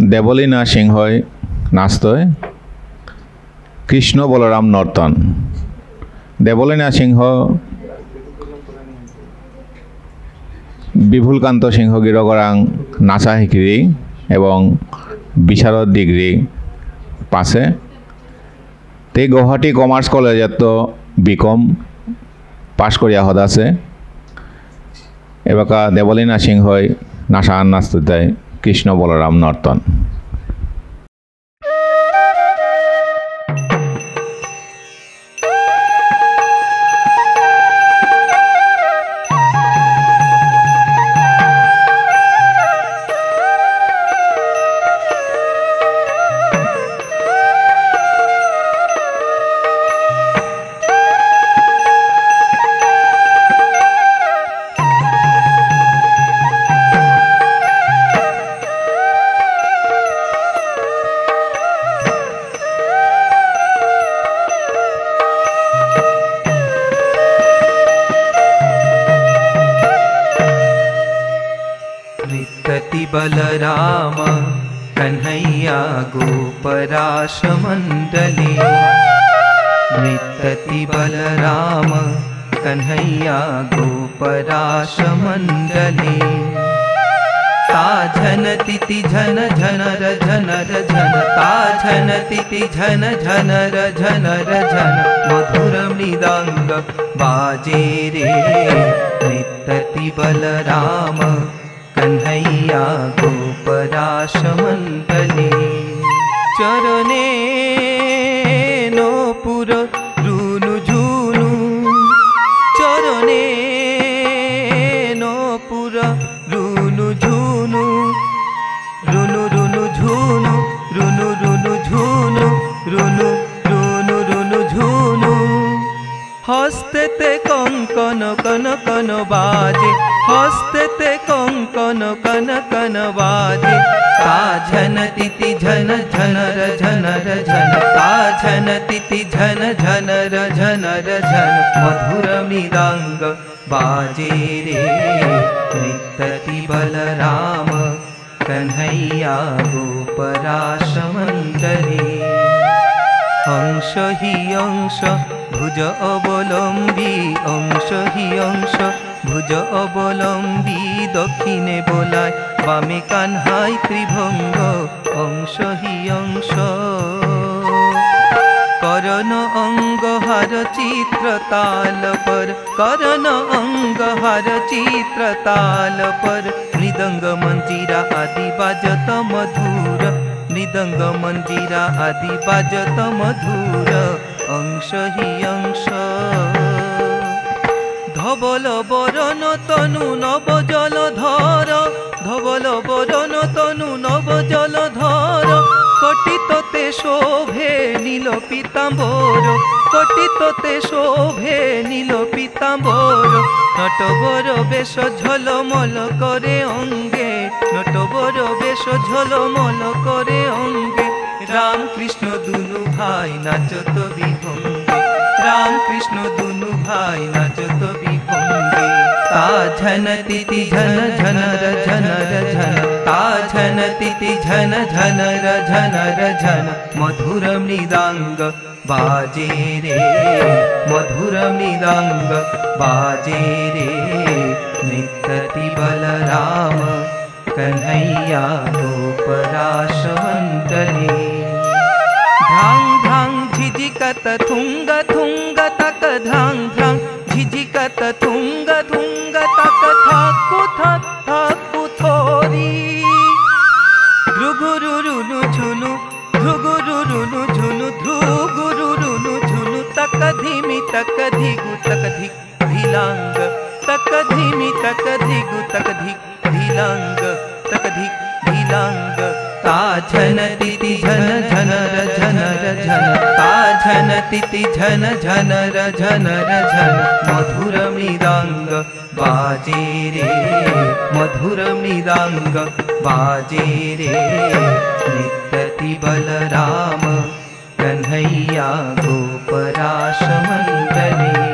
দেবলীনা সিংহই নাচতয় কৃষ্ণ বলরাম নর্তন। দেবলীনা সিংহ বিপুলকান্ত সিংহ গিরগরাং নাচা শিকিরি এবং বিশারদ ডিগ্রি পাছে। তে গুৱাহাটী কমাৰ্চ কলেজত বিকম পাছ কৰি আহত আছে। এবাকা দেবলীনা সিংহই নাচান নাচতে কৃষ্ণ বলরাম নর্তন। बलराम कन्हैया गोपराश मंडली। नृत्यति बलराम कन्हैया गोपराश मंडली। ता झन तिथि झन झनर झनर झन ता झन तिथि झन झनर झनर झन मधुर मृदंग बाजे रे। नृत्यति बलराम कन्हैया गोपराश मंडली। चरणे नोपुर रुनु झुनु चरणे नोपुर रुनु झुनु रुनु रुनु झुनु रुनु रुनु झुनु रुनु रुनु रुनु झुनु। हस्ते ते कंकन कन कन बाजे हस्ते ते कंकन कन कन बाजे। ता झन तिथि झन झनर झनर झन ता झन तिथि झन झनर झनर झन मधुर मृदंग बाजे रे। नृत्यति बलराम कन्हैया गोपराश मंडली। अंश हि अंश भुज अवलम्बी अंश हि अंश भुज अवलम्बी दक्षिणे बोलाय बामे कान्हाय त्रिभंग अंश हि अंश। करण अंगहार चित्र ताल पर करण अंगहार चित्र ताल पर मृदंग मंजीरा आदि बाजत मधुर मृदंग मंजीरा आदि बाजत मधुर अंश हि अंश। धवल बरन तनु नव जलधर धवल बरन तनु नव जलधर। कटितते शोभे नील पीताम्बर कटितते शोभे नील पीताम्बर। नटवर बेश झलमल करे अंगे नटवर बेश झलमल करे अंगे। राम कृष्ण दुनु भाई नाचत विभंगे राम कृष्ण दुनु भाई नाचत विभंगे। ता झन तिथि झन झनर झनर झन ता झन तिथि झन झनर झनर झन मधुर मृदंग बाजे रे। मधुर मृदंग बाजे रे। नृत्यति बलराम कन्हैया गोपराश मंडली। ध्रांग ध्रांग झिझिकत थुंग थुंग तक ध्रांग ध्रांग झिझिकत थुंग थुंग तक थाकु थक थाकु थोरी। ध्रुगुरुरुनु झुनु ध्रुगुरुरुनु झुनु ध्रुगुरुरुनु झुनु तक धीमी तक धिगु तक धिक धिलांग तक धीमी तक धिगु तक धिक धिलांग तक धिक धिलांग। ता झन तिथि झन झनर झनर झन ता झन तिथि झन झनर झनर झन मधुर मृदंग बाजे रे। मधुर मृदंग बाजे रे। नृत्यति बलराम कन्हैया गोपराश मंडली।